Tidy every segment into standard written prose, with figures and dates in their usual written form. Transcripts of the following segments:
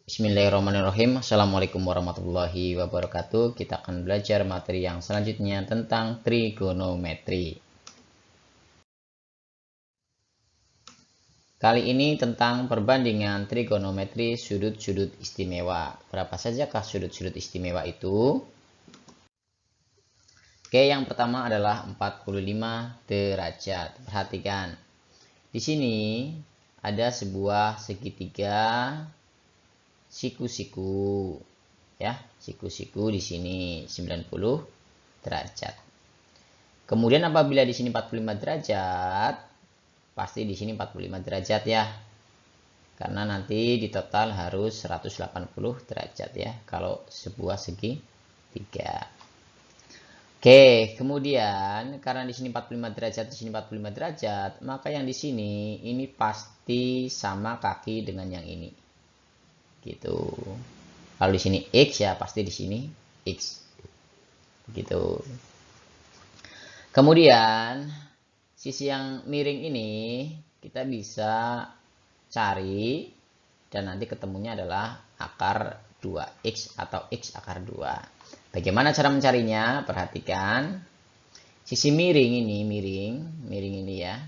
Bismillahirrahmanirrahim. Assalamualaikum warahmatullahi wabarakatuh. Kita akan belajar materi yang selanjutnya tentang trigonometri. Kali ini tentang perbandingan trigonometri sudut-sudut istimewa. Berapa sajakah sudut-sudut istimewa itu? Oke, yang pertama adalah 45 derajat. Perhatikan. Di sini ada sebuah segitiga siku-siku, ya, siku-siku di sini 90 derajat. Kemudian apabila di sini 45 derajat, pasti di sini 45 derajat ya. Karena nanti di total harus 180 derajat ya kalau sebuah segitiga. Oke, kemudian karena di sini 45 derajat, di sini 45 derajat, maka yang di sini ini pasti sama kaki dengan yang ini. Gitu. Kalau di sini X ya pasti di sini X. Begitu. Kemudian sisi yang miring ini kita bisa cari dan nanti ketemunya adalah akar 2X atau X akar 2. Bagaimana cara mencarinya? Perhatikan. Sisi miring ini ya.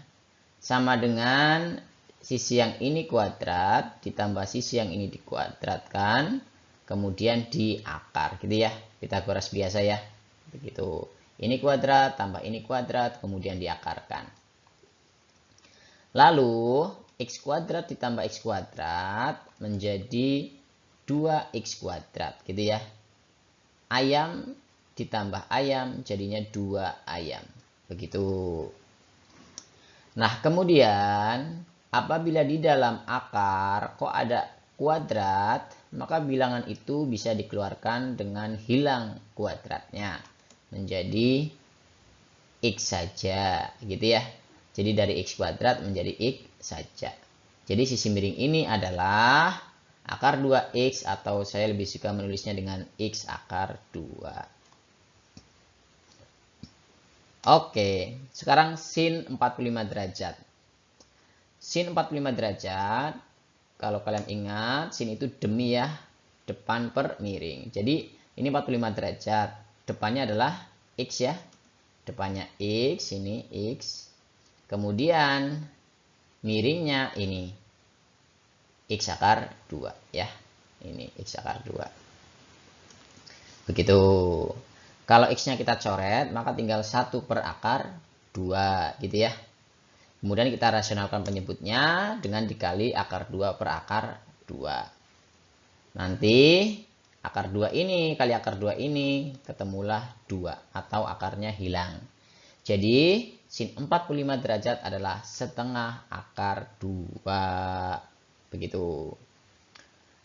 Sama dengan sisi yang ini kuadrat ditambah sisi yang ini dikuadratkan, kemudian diakar gitu ya. Pitagoras biasa ya. Begitu. Ini kuadrat tambah ini kuadrat kemudian diakarkan. Lalu x kuadrat ditambah x kuadrat menjadi 2x kuadrat gitu ya. Ayam ditambah ayam jadinya 2 ayam. Begitu. Nah, kemudian apabila di dalam akar kok ada kuadrat, maka bilangan itu bisa dikeluarkan dengan hilang kuadratnya. Menjadi x saja, gitu ya. Jadi dari x kuadrat menjadi x saja. Jadi sisi miring ini adalah akar 2x atau saya lebih suka menulisnya dengan x akar 2. Oke, sekarang sin 45 derajat. Sin 45 derajat, kalau kalian ingat, sin itu demi ya, depan per miring. Jadi ini 45 derajat, depannya adalah x ya. Depannya x, ini x. Kemudian miringnya ini x akar 2 ya. Ini x akar 2. Begitu. Kalau x-nya kita coret, maka tinggal 1 per akar 2 gitu ya. Kemudian kita rasionalkan penyebutnya dengan dikali akar 2 per akar 2. Nanti akar 2 ini kali akar 2 ini ketemulah 2 atau akarnya hilang. Jadi sin 45 derajat adalah setengah akar 2. Begitu.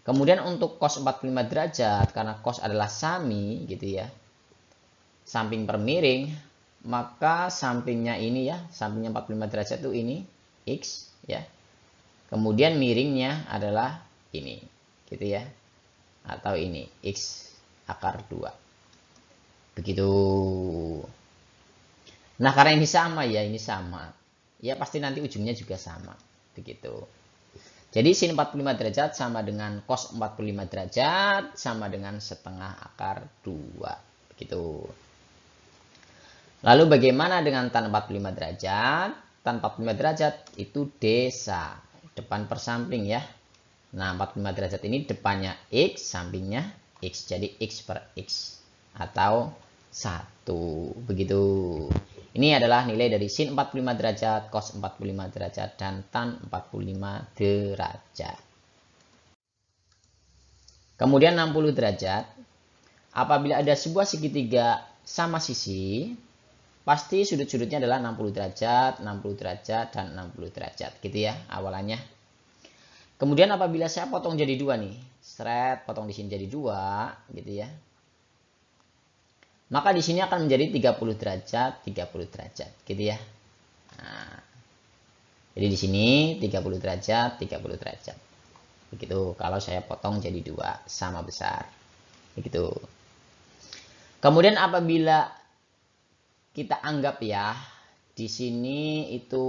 Kemudian untuk cos 45 derajat, karena cos adalah sami gitu ya, samping per miring, maka sampingnya ini ya, sampingnya 45 derajat itu ini x ya. Kemudian miringnya adalah ini gitu ya. Atau ini x akar 2. Begitu. Nah, karena ini sama ya, ini sama. Ya pasti nanti ujungnya juga sama. Begitu. Jadi sin 45 derajat sama dengan cos 45 derajat sama dengan setengah akar 2. Begitu. Lalu bagaimana dengan tan 45 derajat? Tan 45 derajat itu desa, depan per samping ya. Nah, 45 derajat ini depannya x, sampingnya x. Jadi x per x atau 1. Begitu. Ini adalah nilai dari sin 45 derajat, cos 45 derajat, dan tan 45 derajat. Kemudian 60 derajat. Apabila ada sebuah segitiga sama sisi, pasti sudut-sudutnya adalah 60 derajat, 60 derajat, dan 60 derajat. Gitu ya awalannya. Kemudian apabila saya potong jadi 2 nih. Seret, potong di sini jadi 2. Gitu ya. Maka di sini akan menjadi 30 derajat, 30 derajat. Gitu ya. Nah, jadi di sini 30 derajat, 30 derajat. Begitu kalau saya potong jadi 2. Sama besar. Begitu. Kemudian apabila kita anggap ya, di sini itu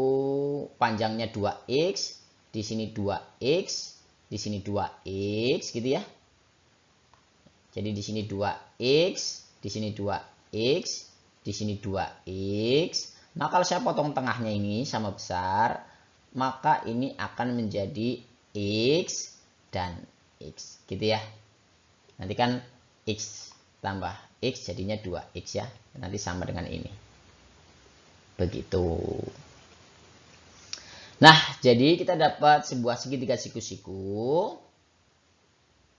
panjangnya 2x, di sini 2x, di sini 2x gitu ya. Jadi di sini 2x, di sini 2x, di sini 2x. Nah, kalau saya potong tengahnya ini sama besar, maka ini akan menjadi x dan x gitu ya. Nanti kan x tambah x jadinya 2x ya. Nanti sama dengan ini. Begitu. Nah, jadi kita dapat sebuah segitiga siku-siku.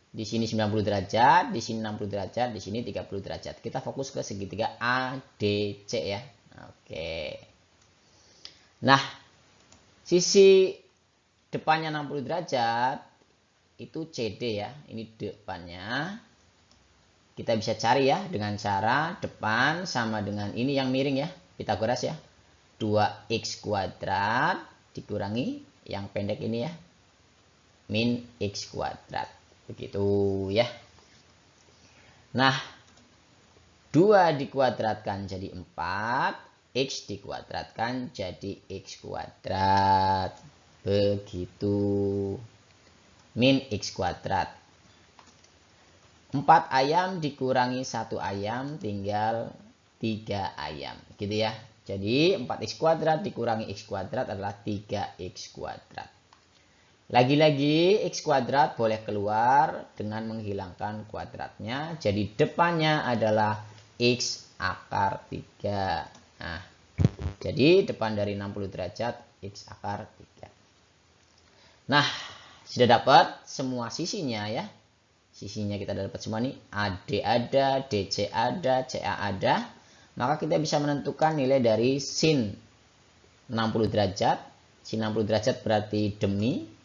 Di sini 90 derajat, di sini 60 derajat, di sini 30 derajat. Kita fokus ke segitiga ADC ya. Oke. Nah, sisi depannya 60 derajat itu CD ya. Ini depannya. Kita bisa cari ya dengan cara depan sama dengan ini yang miring ya. Pitagoras ya. 2x kuadrat dikurangi yang pendek ini ya. Min x kuadrat. Begitu ya. Nah, 2 dikuadratkan jadi 4. X dikuadratkan jadi x kuadrat. Begitu. Min x kuadrat. 4 ayam dikurangi 1 ayam tinggal 3 ayam. Gitu ya. Jadi 4x kuadrat dikurangi x kuadrat adalah 3x kuadrat. Lagi-lagi x kuadrat boleh keluar dengan menghilangkan kuadratnya. Jadi depannya adalah x akar 3. Nah, jadi depan dari 60 derajat x akar 3. Nah, sudah dapat semua sisinya ya. Sisinya kita dapat semua nih. AD ada, DC ada, CA ada. Maka kita bisa menentukan nilai dari sin 60 derajat. Sin 60 derajat berarti demi.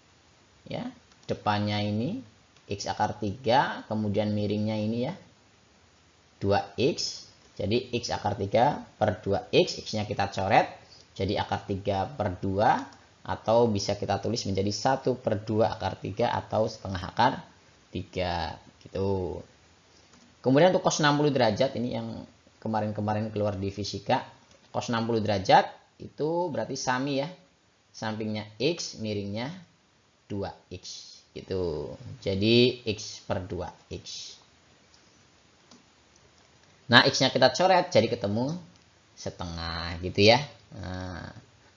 Ya, depannya ini x akar 3, kemudian miringnya ini ya 2x, jadi x akar 3 per 2x, x nya kita coret jadi akar 3 per 2, atau bisa kita tulis menjadi 1 per 2 akar 3 atau setengah akar 3 gitu. Kemudian untuk cos 60 derajat ini yang kemarin-kemarin keluar di fisika, cos 60 derajat itu berarti sami ya, sampingnya x, miringnya 2x gitu. Jadi x per 2x. Nah, x nya kita coret jadi ketemu setengah gitu ya. Nah,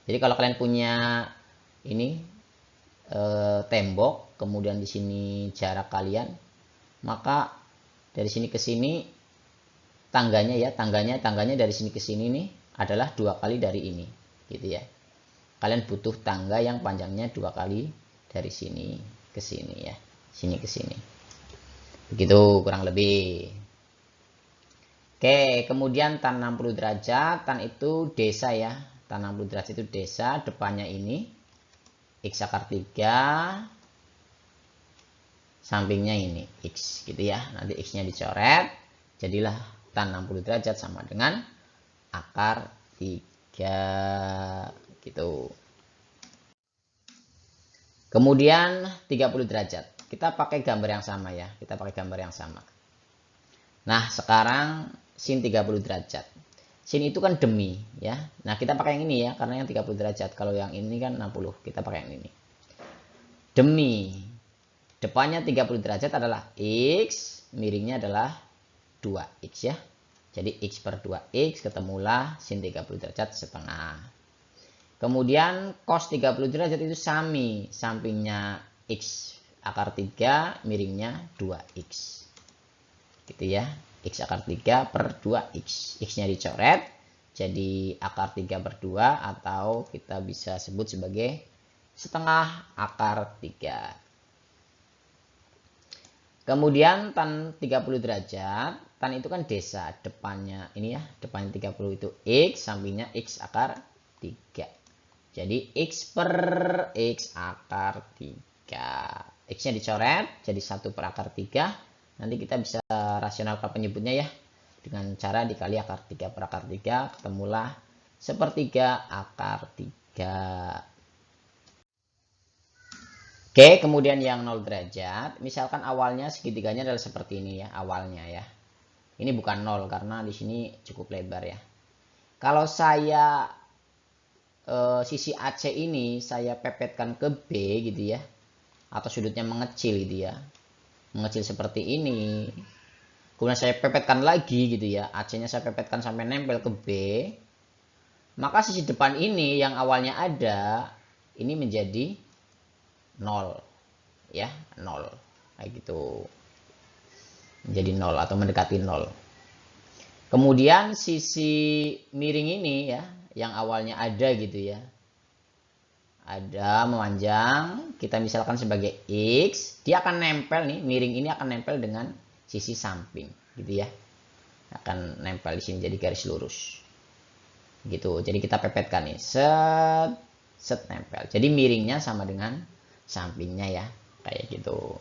jadi kalau kalian punya ini tembok, kemudian di sini jarak kalian, maka dari sini ke sini tangganya ya, tangganya dari sini ke sini nih adalah 2 kali dari ini gitu ya. Kalian butuh tangga yang panjangnya 2 kali dari sini ke sini ya, sini ke sini. Begitu kurang lebih. Oke, kemudian tan 60 derajat, tan itu desa ya. Tan 60 derajat itu desa, depannya ini x akar 3, sampingnya ini x gitu ya. Nanti x-nya dicoret, jadilah tan 60 derajat sama dengan akar 3 gitu. Kemudian 30 derajat. Kita pakai gambar yang sama ya. Kita pakai gambar yang sama. Nah, sekarang sin 30 derajat. Sin itu kan demi ya. Nah, kita pakai yang ini ya, karena yang 30 derajat. Kalau yang ini kan 60. Kita pakai yang ini. Demi. Depannya 30 derajat adalah x, miringnya adalah 2x ya. Jadi x per 2x ketemulah sin 30 derajat setengah. Kemudian cos 30 derajat itu sami, sampingnya x akar 3, miringnya 2x. Gitu ya, x akar 3 per 2x. X-nya dicoret, jadi akar 3 per 2, atau kita bisa sebut sebagai setengah akar 3. Kemudian tan 30 derajat, tan itu kan desa, depannya ini ya, depannya 30 itu x, sampingnya x akar 3. Jadi x per x akar 3. X-nya dicoret jadi 1 per akar 3. Nanti kita bisa rasionalkan penyebutnya ya. Dengan cara dikali akar 3 per akar 3. Ketemulah sepertiga akar 3. Oke, kemudian yang 0 derajat. Misalkan awalnya segitiganya adalah seperti ini ya. Awalnya ya. Ini bukan 0 karena di sini cukup lebar ya. Kalau saya sisi AC ini saya pepetkan ke B gitu ya, atau sudutnya mengecil gitu ya. Mengecil seperti ini. Kemudian saya pepetkan lagi gitu ya. AC-nya saya pepetkan sampai nempel ke B. Maka sisi depan ini yang awalnya ada, ini menjadi 0. Ya, 0. Kayak gitu. Menjadi 0 atau mendekati 0. Kemudian sisi miring ini ya, yang awalnya ada gitu ya. Ada memanjang, kita misalkan sebagai X, dia akan nempel nih, miring ini akan nempel dengan sisi samping gitu ya. Akan nempel di sini jadi garis lurus. Gitu. Jadi kita pepetkan nih, set nempel. Jadi miringnya sama dengan sampingnya ya, kayak gitu.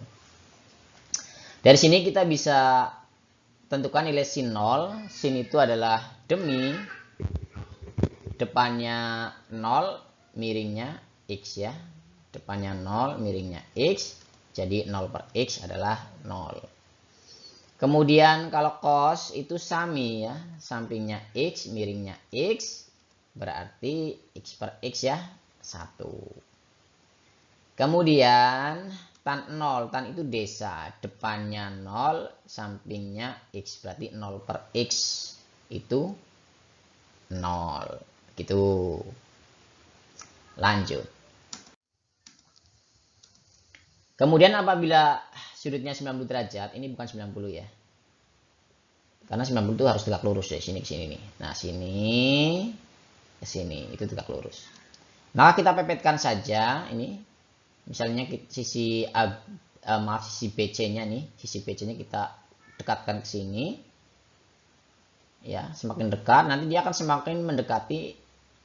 Dari sini kita bisa tentukan nilai sin 0. Sin itu adalah demi depannya 0, miringnya X ya. Depannya 0, miringnya X. Jadi 0 per X adalah 0. Kemudian kalau cos itu sami ya. Sampingnya X, miringnya X. Berarti X per X ya. 1. Kemudian tan 0. Tan itu desa. Depannya 0, sampingnya X. Berarti 0 per X itu 0. Gitu. Lanjut. Kemudian apabila sudutnya 90 derajat, ini bukan 90 ya. Karena 90 itu harus tegak lurus dari sini ke sini nih. Nah, sini ke sini itu tegak lurus. Maka kita pepetkan saja ini. Misalnya sisi sisi BC-nya nih, sisi BC-nya kita dekatkan ke sini. Ya, semakin dekat nanti dia akan semakin mendekati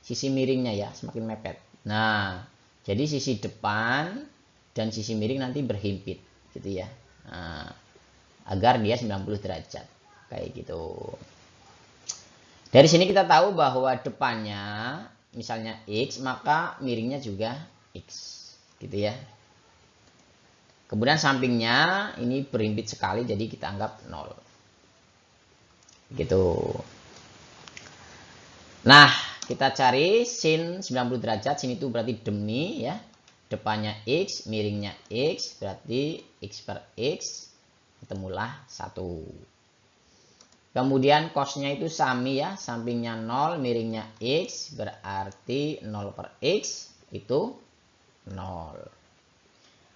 sisi miringnya ya, semakin mepet. Nah, jadi sisi depan dan sisi miring nanti berhimpit gitu ya. Nah, agar dia 90 derajat kayak gitu. Dari sini kita tahu bahwa depannya misalnya X, maka miringnya juga X gitu ya. Kemudian sampingnya ini berhimpit sekali, jadi kita anggap 0 gitu. Nah, kita cari sin 90 derajat. Sin itu berarti demi ya. Depannya X, miringnya X, berarti X per X, ketemulah 1. Kemudian cosnya itu sami ya, sampingnya 0, miringnya X, berarti 0 per X, itu 0.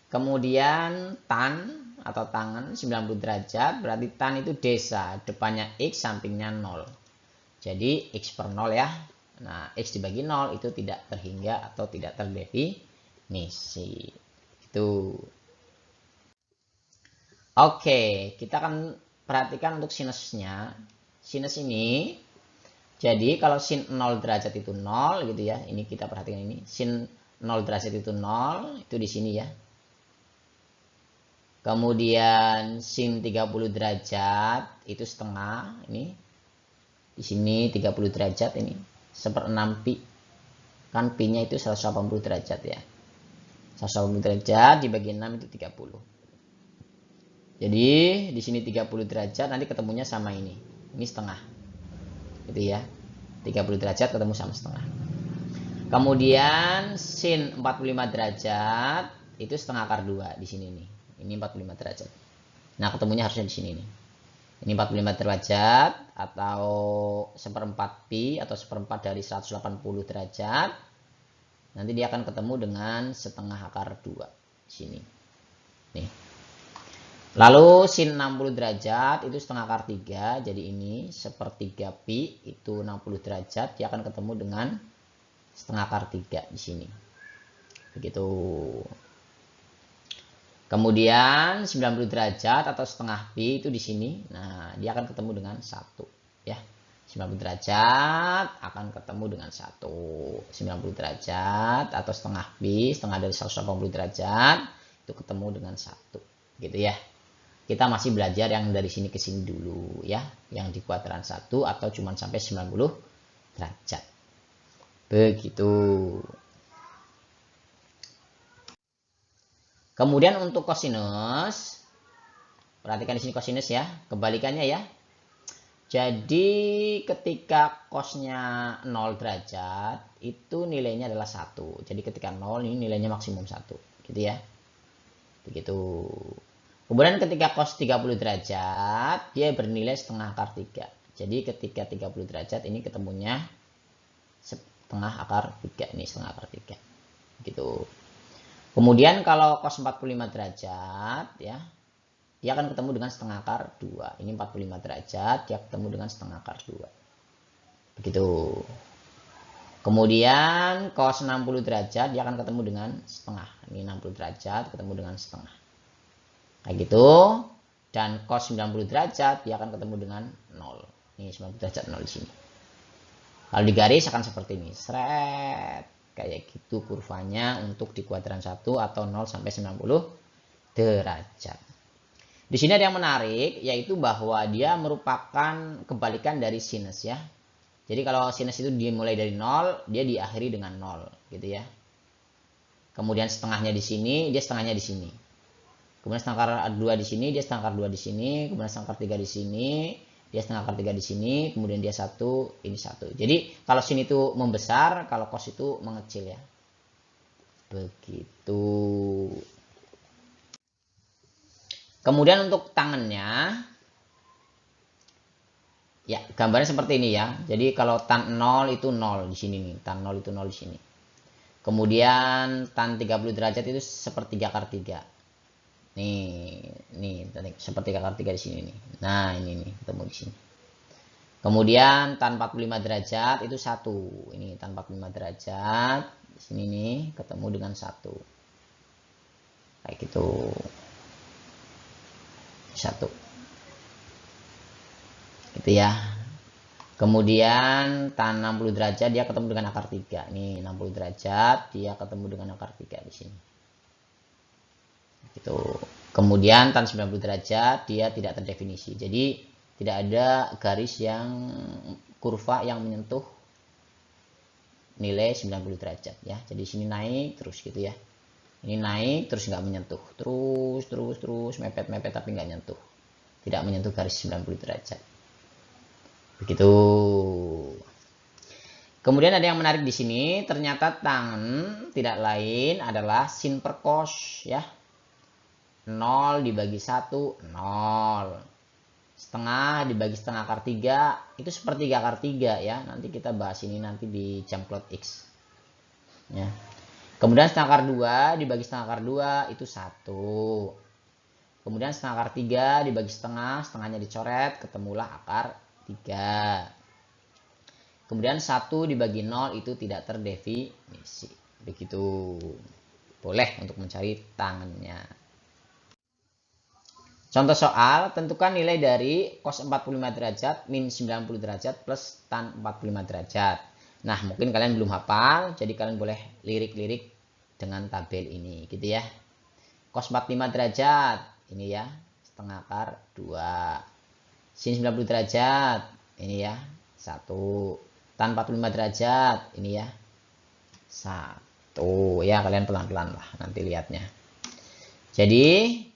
Kemudian tan atau tangan 90 derajat, berarti tan itu desa, depannya X, sampingnya 0. Jadi X per 0 ya. Nah, X dibagi 0 itu tidak terhingga atau tidak terdefinisi. Itu. Oke, kita akan perhatikan untuk sinusnya. Sinus ini, jadi kalau sin 0 derajat itu 0 gitu ya. Ini kita perhatikan ini. Sin 0 derajat itu 0, itu di sini ya. Kemudian sin 30 derajat itu setengah, ini. Di sini 30 derajat ini. 1/6 pi. Kan pi-nya itu 180 derajat ya. 180 derajat dibagi 6 itu 30. Jadi di sini 30 derajat nanti ketemunya sama ini. Ini setengah. Gitu ya. 30 derajat ketemu sama setengah. Kemudian sin 45 derajat itu setengah akar 2 di sini nih. Ini 45 derajat. Nah, ketemunya harusnya di sini nih. Ini 45 derajat atau 1/4 pi atau 1/4 dari 180 derajat. Nanti dia akan ketemu dengan setengah akar 2 di sini. Nih. Lalu sin 60 derajat itu setengah akar 3. Jadi ini 1/3 pi itu 60 derajat. Dia akan ketemu dengan setengah akar 3 di sini. Begitu. Kemudian 90 derajat atau setengah pi itu di sini. Nah, dia akan ketemu dengan 1 ya. 90 derajat akan ketemu dengan 1. 90 derajat atau setengah pi, setengah dari 180 derajat itu ketemu dengan 1. Gitu ya. Kita masih belajar yang dari sini ke sini dulu ya, yang di kuadran 1 atau cuma sampai 90 derajat. Begitu. Kemudian untuk kosinus, perhatikan di sini kosinus ya, kebalikannya ya. Jadi ketika cosnya 0 derajat, itu nilainya adalah 1. Jadi ketika 0 ini nilainya maksimum 1, gitu ya. Begitu. Kemudian ketika cos 30 derajat, dia bernilai setengah akar 3. Jadi ketika 30 derajat ini ketemunya setengah akar 3. Ini setengah akar 3. Gitu. Kemudian kalau cos 45 derajat, ya, dia akan ketemu dengan setengah akar 2. Ini 45 derajat, dia ketemu dengan setengah akar 2. Begitu. Kemudian cos 60 derajat, dia akan ketemu dengan setengah. Ini 60 derajat, ketemu dengan setengah. Kayak gitu. Dan cos 90 derajat, dia akan ketemu dengan 0. Ini 90 derajat 0 di sini. Kalau digaris akan seperti ini. Seret. Kayak gitu kurvanya untuk di kuadran 1 atau 0 sampai 90 derajat. Di sini ada yang menarik, yaitu bahwa dia merupakan kebalikan dari sinus ya. Jadi kalau sinus itu dimulai dari 0, dia diakhiri dengan 0 gitu ya. Kemudian setengahnya di sini, dia setengahnya di sini. Kemudian setengah akar 2 di sini, dia setengah akar 2 di sini, kemudian setengah akar 3 di sini, dia setengah akar 3 di sini, kemudian dia 1, ini 1. Jadi kalau sini itu membesar, kalau cos itu mengecil ya. Begitu. Kemudian untuk tangannya, ya gambarnya seperti ini ya. Jadi kalau tan 0 itu 0 di sini nih, tan 0 itu 0 di sini. Kemudian tan 30 derajat itu sepertiga akar 3. Nih seperti akar 3 di sini nih. Nah, ini nih ketemu di sini. Kemudian tan 45 derajat itu 1. Ini tan 45 derajat di sini nih ketemu dengan 1. Kayak gitu. 1. Gitu ya. Kemudian tan 60 derajat dia ketemu dengan akar 3. Nih 60 derajat dia ketemu dengan akar 3 di sini. Gitu. Kemudian tan 90 derajat dia tidak terdefinisi. Jadi tidak ada garis yang kurva yang menyentuh nilai 90 derajat ya. Jadi sini naik terus gitu ya. Ini naik terus nggak menyentuh. Terus mepet tapi nggak nyentuh. Tidak menyentuh garis 90 derajat. Begitu. Kemudian ada yang menarik di sini, ternyata tangan tidak lain adalah sin per cos ya. 0 dibagi 1, 0. Setengah dibagi setengah akar 3, itu sepertiga akar 3 ya. Nanti kita bahas ini nanti di jam cloud X. Ya. Kemudian setengah akar 2 dibagi setengah akar 2 itu 1. Kemudian setengah akar 3 dibagi setengah, setengahnya dicoret, ketemulah akar 3. Kemudian 1 dibagi 0 itu tidak terdefinisi. Begitu. Boleh untuk mencari tangannya. Contoh soal, tentukan nilai dari cos 45 derajat min 90 derajat plus tan 45 derajat. Nah, mungkin kalian belum hafal, jadi kalian boleh lirik-lirik dengan tabel ini gitu ya. Cos 45 derajat, ini ya, setengah akar 2. Sin 90 derajat, ini ya, 1. Tan 45 derajat, ini ya, 1. Ya, kalian pelan-pelan lah nanti lihatnya. Jadi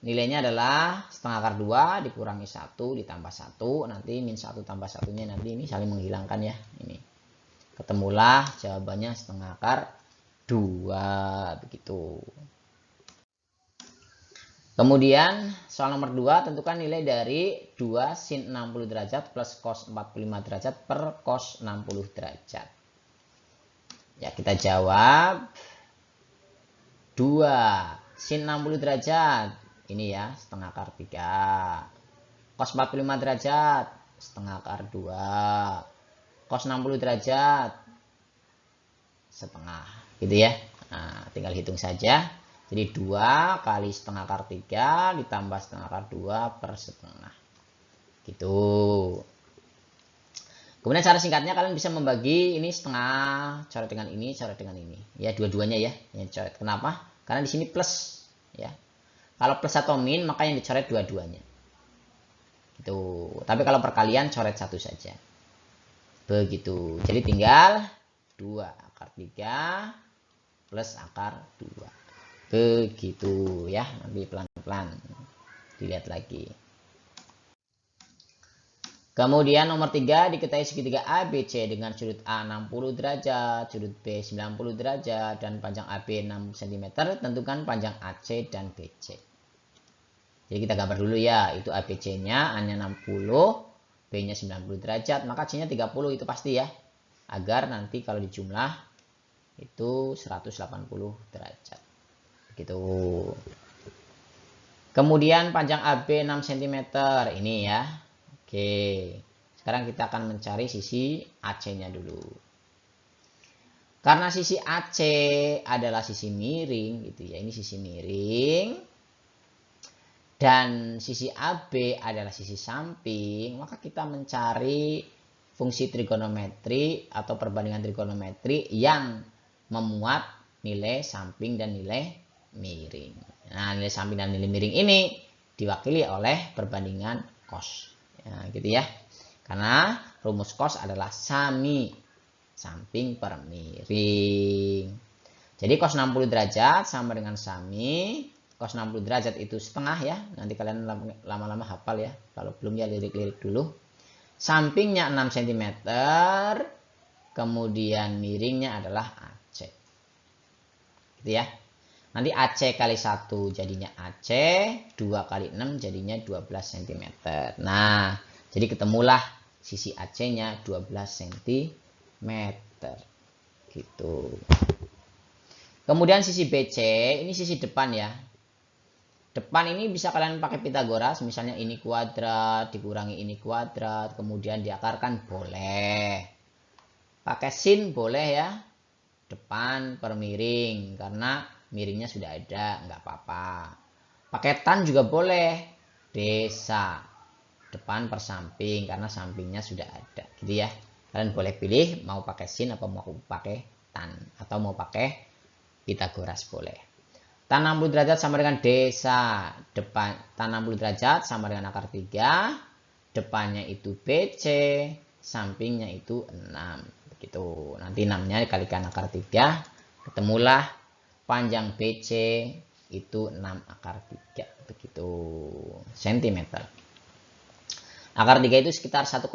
nilainya adalah setengah akar 2 dikurangi 1 ditambah 1. Nanti min 1 tambah 1-nya nanti ini saling menghilangkan ya. Ini. Ketemulah jawabannya setengah akar 2. Begitu. Kemudian soal nomor 2, tentukan nilai dari 2 sin 60 derajat plus cos 45 derajat per cos 60 derajat. Ya, kita jawab 2 sin 60 derajat. Ini ya, setengah akar 3. Cos 45 derajat, setengah akar 2. Cos 60 derajat, setengah. Gitu ya. Nah, tinggal hitung saja. Jadi 2 kali setengah akar 3 ditambah setengah akar 2 per setengah. Gitu. Kemudian cara singkatnya kalian bisa membagi ini setengah, coret dengan ini, coret dengan ini. Ya, dua-duanya ya, yang coret. Kenapa? Karena di sini plus ya. Kalau plus atau min maka yang dicoret dua-duanya. Gitu. Tapi kalau perkalian coret satu saja. Begitu. Jadi tinggal 2 akar 3 plus akar 2. Begitu ya, nanti pelan-pelan dilihat lagi. Kemudian nomor 3, diketahui segitiga ABC dengan sudut A 60 derajat, sudut B 90 derajat, dan panjang AB 6 cm. Tentukan panjang AC dan BC. Jadi kita gambar dulu ya, itu ABC-nya A-nya 60, B-nya 90 derajat, maka C-nya 30 itu pasti ya. Agar nanti kalau dijumlah itu 180 derajat. Begitu. Kemudian panjang AB 6 cm ini ya. Oke, sekarang kita akan mencari sisi AC-nya dulu. Karena sisi AC adalah sisi miring, gitu ya. Ini sisi miring. Dan sisi AB adalah sisi samping. Maka kita mencari fungsi trigonometri atau perbandingan trigonometri yang memuat nilai samping dan nilai miring. Nah, nilai samping dan nilai miring ini diwakili oleh perbandingan cos. Ya, gitu ya. Karena rumus cos adalah sami samping per miring. Jadi cos 60 derajat sama dengan sami. Cos 60 derajat itu setengah ya. Nanti kalian lama-lama hafal ya. Kalau belum ya lirik-lirik dulu. Sampingnya 6 cm. Kemudian miringnya adalah AC. Gitu ya. Nanti AC kali 1 jadinya AC, 2 kali 6 jadinya 12 cm. Nah, jadi ketemulah sisi AC-nya 12 cm. Gitu. Kemudian sisi BC, ini sisi depan ya. Depan ini bisa kalian pakai Pitagoras, misalnya ini kuadrat, dikurangi ini kuadrat, kemudian diakarkan boleh. Pakai sin boleh ya. Depan per miring, karena miringnya sudah ada, nggak apa-apa. Pakai tan juga boleh. Desa. Depan per samping, karena sampingnya sudah ada. Gitu ya. Kalian boleh pilih mau pakai sin atau mau pakai tan. Atau mau pakai Pitagoras boleh. Tan 60 derajat sama dengan desa. Depan tan 60 derajat sama dengan akar 3. Depannya itu BC. Sampingnya itu 6. Gitu. Nanti 6-nya dikalikan akar 3. Ketemulah panjang BC itu 6 akar 3. Begitu. Sentimeter. Akar 3 itu sekitar 1,7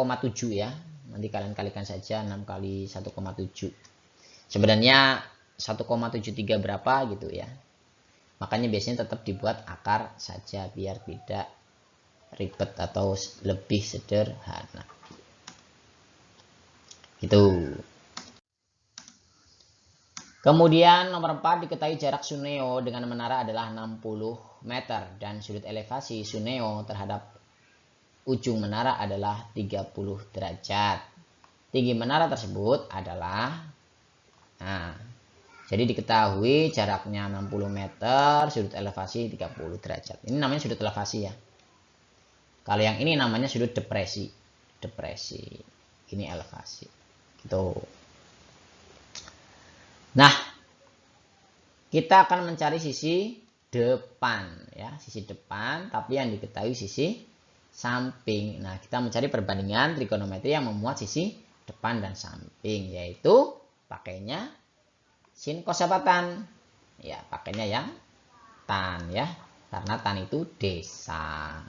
ya. Nanti kalian kalikan saja 6 kali 1,7. Sebenarnya 1,73 berapa gitu ya. Makanya biasanya tetap dibuat akar saja biar tidak ribet atau lebih sederhana. Gitu. Kemudian nomor 4, diketahui jarak Suneo dengan menara adalah 60 meter dan sudut elevasi Suneo terhadap ujung menara adalah 30 derajat. Tinggi menara tersebut adalah, nah, jadi diketahui jaraknya 60 meter, sudut elevasi 30 derajat. Ini namanya sudut elevasi ya. Kalau yang ini namanya sudut depresi. Depresi. Ini elevasi. Gitu. Nah, kita akan mencari sisi depan ya, sisi depan, tapi yang diketahui sisi samping. Nah, kita mencari perbandingan trigonometri yang memuat sisi depan dan samping, yaitu pakainya sin cos apa tan? Ya, pakainya yang tan ya, karena tan itu desa.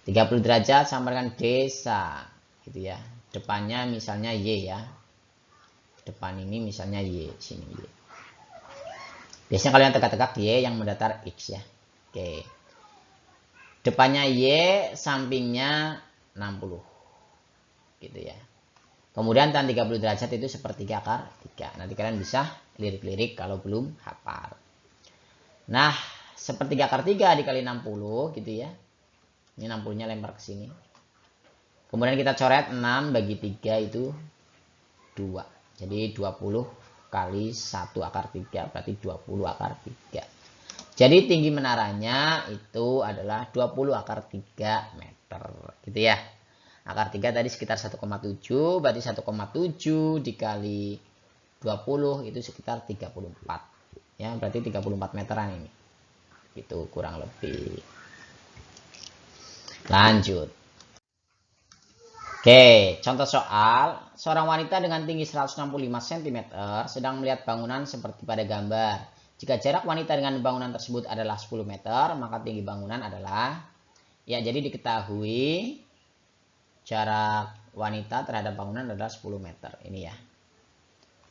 30 derajat sama dengan desa, gitu ya. Depannya misalnya Y ya. Depan ini misalnya Y, sini Y. Biasanya kalian tegak-tegak Y yang mendatar X ya. Oke. Depannya Y, sampingnya 60. Gitu ya. Kemudian tan 30 derajat itu sepertiga akar 3. Nanti kalian bisa lirik-lirik kalau belum hafal. Nah, sepertiga akar 3 dikali 60 gitu ya. Ini 60-nya lempar ke sini. Kemudian kita coret 6 bagi 3 itu 2. Jadi 20 kali 1 akar 3 berarti 20 akar 3. Jadi tinggi menaranya itu adalah 20 akar 3 meter. Gitu ya. Akar 3 tadi sekitar 1,7. Berarti 1,7 dikali 20 itu sekitar 34. Ya, berarti 34 meteran ini. Itu kurang lebih. Lanjut. Oke, contoh soal. Seorang wanita dengan tinggi 165 cm sedang melihat bangunan seperti pada gambar. Jika jarak wanita dengan bangunan tersebut adalah 10 meter, maka tinggi bangunan adalah, ya jadi diketahui jarak wanita terhadap bangunan adalah 10 meter. Ini ya.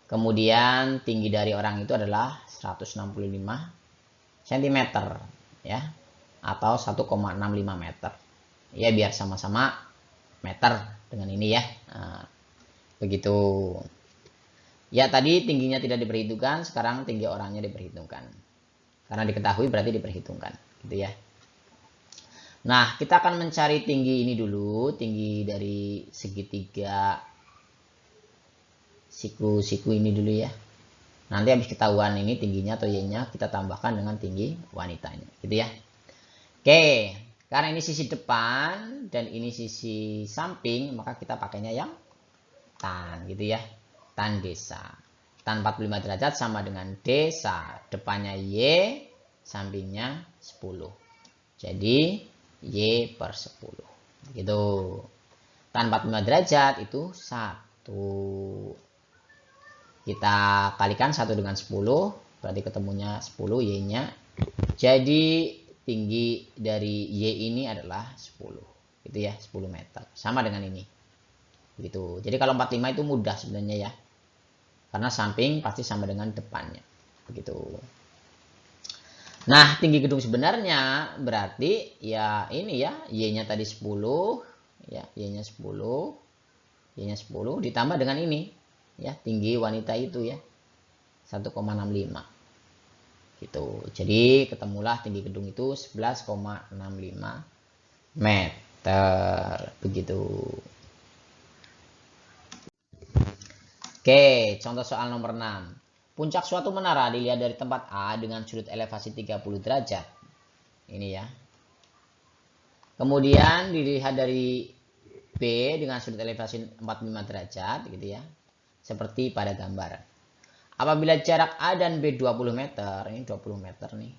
Kemudian tinggi dari orang itu adalah 165 cm ya, atau 1,65 meter. Ya biar sama-sama meter dengan ini ya. Nah, begitu. Ya tadi tingginya tidak diperhitungkan, sekarang tinggi orangnya diperhitungkan. Karena diketahui berarti diperhitungkan, gitu ya. Nah, kita akan mencari tinggi ini dulu, tinggi dari segitiga siku-siku ini dulu ya. Nanti habis ketahuan ini tingginya atau y-nya, kita tambahkan dengan tinggi wanitanya, gitu ya. Oke, karena ini sisi depan dan ini sisi samping, maka kita pakainya yang tan, gitu ya. Tan desa. Tan 45 derajat sama dengan desa. Depannya y, sampingnya 10. Jadi y per 10. Gitu. Tan 45 derajat itu 1. Kita kalikan 1 dengan 10. Berarti ketemunya 10 y-nya. Jadi tinggi dari y ini adalah 10. Gitu ya, 10 meter. Sama dengan ini. Gitu. Jadi kalau 45 itu mudah sebenarnya ya. Karena samping pasti sama dengan depannya. Begitu. Nah, tinggi gedung sebenarnya berarti ya ini ya, y-nya tadi 10, ya, y-nya 10, y-nya 10 ditambah dengan ini, ya, tinggi wanita itu ya, 1,65. Gitu. Jadi ketemulah tinggi gedung itu 11,65 meter. Begitu. Oke, contoh soal nomor 6. Puncak suatu menara dilihat dari tempat A dengan sudut elevasi 30 derajat. Ini ya. Kemudian dilihat dari B dengan sudut elevasi 45 derajat gitu ya. Seperti pada gambar. Apabila jarak A dan B 20 meter, ini 20 meter nih.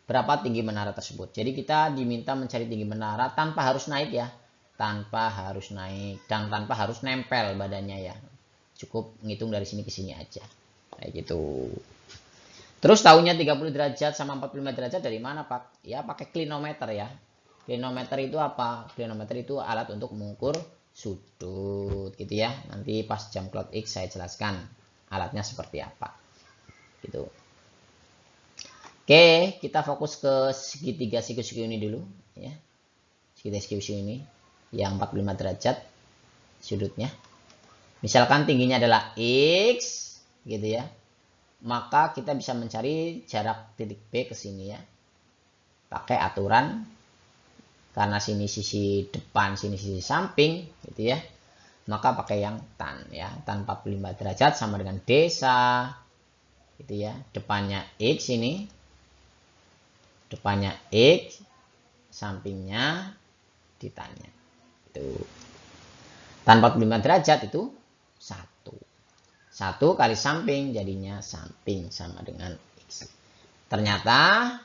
Berapa tinggi menara tersebut? Jadi kita diminta mencari tinggi menara tanpa harus naik ya. Tanpa harus naik dan tanpa harus nempel badannya ya. Cukup ngitung dari sini ke sini aja. Kayak gitu. Terus tahunya 30 derajat sama 45 derajat dari mana Pak? Ya pakai klinometer ya. Klinometer itu apa? Klinometer itu alat untuk mengukur sudut gitu ya. Nanti pas jam cloud X saya jelaskan alatnya seperti apa. Gitu. Oke, kita fokus ke segitiga siku-siku ini dulu ya. Segitiga siku-siku ini yang 45 derajat sudutnya. Misalkan tingginya adalah X gitu ya, maka kita bisa mencari jarak titik B ke sini ya, pakai aturan karena sini sisi depan, sini sisi samping gitu ya, maka pakai yang tan ya, tan 45 derajat sama dengan desa gitu ya, depannya X ini, depannya X, sampingnya ditanya itu, tan 45 derajat itu 1 kali samping jadinya samping sama dengan X. Ternyata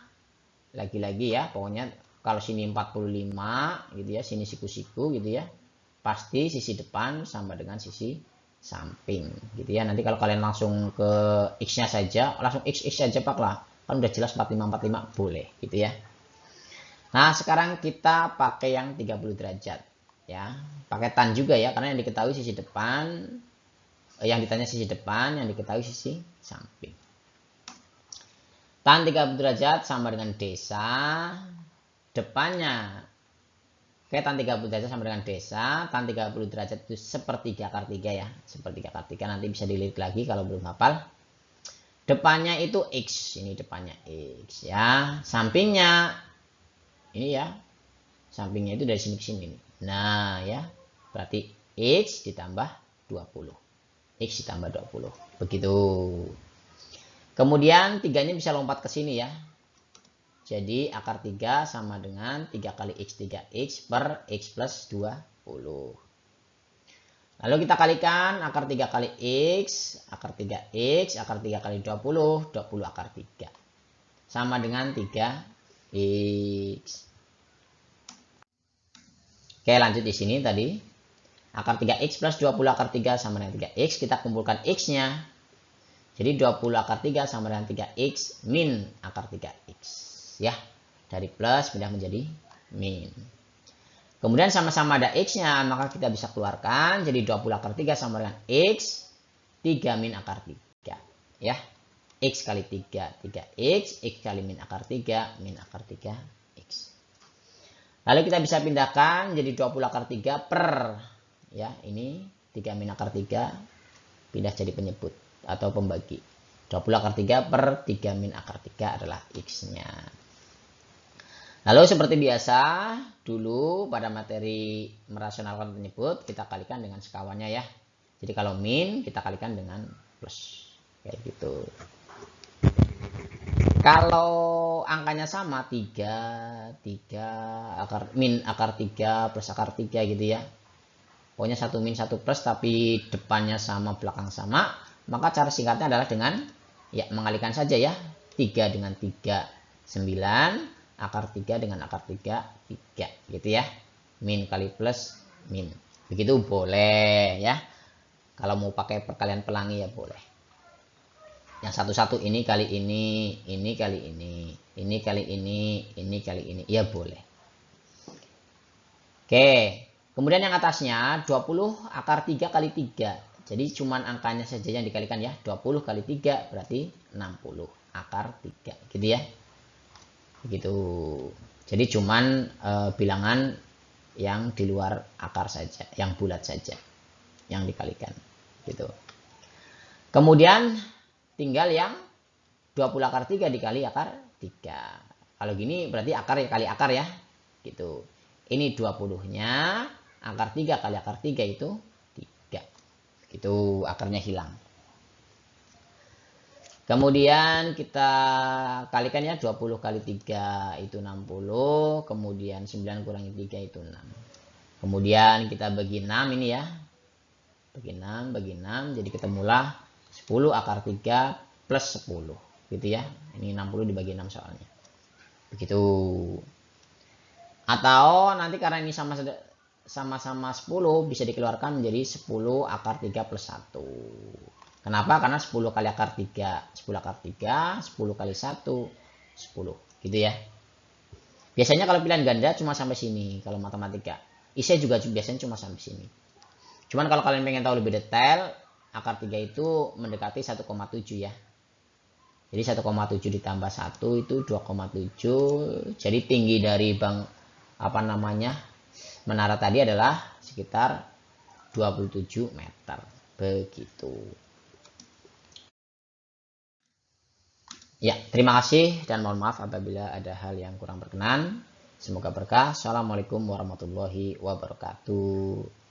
lagi-lagi ya, pokoknya kalau sini 45 gitu ya, sini siku-siku gitu ya, pasti sisi depan sama dengan sisi samping gitu ya. Nanti kalau kalian langsung ke X-nya saja, langsung X saja Pak lah, kan udah jelas 45 boleh gitu ya. Nah sekarang kita pakai yang 30 derajat ya, pakai tan juga ya, karena yang diketahui sisi depan, yang ditanya sisi depan, yang diketahui sisi samping. Tan 30 derajat sama dengan desa, depannya oke, tan 30 derajat sama dengan desa, tan 30 derajat itu sepertiga akar 3 ya, sepertiga akar 3, nanti bisa dilihat lagi kalau belum hafal. Depannya itu X, ini depannya X ya, sampingnya ini ya, sampingnya itu dari sini ke sini. Nah ya, berarti X ditambah 20. X ditambah 20. Begitu. Kemudian 3-nya bisa lompat ke sini ya. Jadi akar 3 sama dengan 3 kali X 3X per X plus 20. Lalu kita kalikan akar 3 kali X, akar 3X, akar 3 kali 20, 20 akar 3. Sama dengan 3X. Oke, lanjut di sini tadi. Akar 3X plus 20 akar 3 sama dengan 3X. Kita kumpulkan X-nya. Jadi 20 akar 3 sama dengan 3X min akar 3X. Ya, dari plus pindah menjadi min. Kemudian sama-sama ada X-nya, maka kita bisa keluarkan. Jadi 20 akar 3 sama dengan X 3 min akar 3. Ya. X kali 3, 3X. X kali min akar 3, min akar 3X. Lalu kita bisa pindahkan jadi 20 akar 3 per. Ya, ini 3 min akar 3 pindah jadi penyebut atau pembagi. 20 akar 3 per 3 min akar 3 adalah X-nya. Lalu seperti biasa, dulu pada materi merasionalkan penyebut, kita kalikan dengan sekawannya ya. Jadi kalau min, kita kalikan dengan plus. Kayak gitu. Kalau angkanya sama, 3 min akar 3 plus akar 3 gitu ya. Pokoknya 1 min 1 plus tapi depannya sama belakang sama, maka cara singkatnya adalah dengan ya mengalihkan saja ya. 3 dengan 3 9, akar 3 dengan akar 3 3 gitu ya. Min kali plus min. Begitu boleh ya. Kalau mau pakai perkalian pelangi ya boleh. Yang satu-satu ini kali ini kali ini kali ini kali ini ya boleh. Oke. Kemudian yang atasnya 20 akar 3 kali 3. Jadi cuman angkanya saja yang dikalikan ya. 20 kali 3 berarti 60 akar 3. Gitu ya. Begitu. Jadi cuman bilangan yang di luar akar saja. Yang bulat saja. Yang dikalikan. Gitu. Kemudian tinggal yang 20 akar 3 dikali akar 3. Kalau gini berarti akar ya kali akar ya. Gitu. Ini 20-nya. Akar 3 kali akar 3 itu 3. Itu akarnya hilang. Kemudian kita kalikan ya 20 kali 3 itu 60. Kemudian 9 kurangi 3 itu 6. Kemudian kita bagi 6 ini ya. Bagi 6. Jadi ketemulah 10 akar 3 plus 10. Gitu ya. Ini 60 dibagi 6 soalnya. Begitu. Atau nanti karena ini sama-sama 10 bisa dikeluarkan menjadi 10 akar 3 plus 1. Kenapa? Karena 10 kali akar 3 10 akar 3 10 kali 1 10 gitu ya. Biasanya kalau pilihan ganda cuma sampai sini kalau matematika. Isi juga biasanya cuma sampai sini. Cuman kalau kalian pengen tahu lebih detail, akar 3 itu mendekati 1,7 ya. Jadi 1,7 ditambah 1 itu 2,7. Jadi tinggi dari menara tadi adalah sekitar 27 meter. Begitu. Ya, terima kasih dan mohon maaf apabila ada hal yang kurang berkenan. Semoga berkah. Assalamualaikum warahmatullahi wabarakatuh.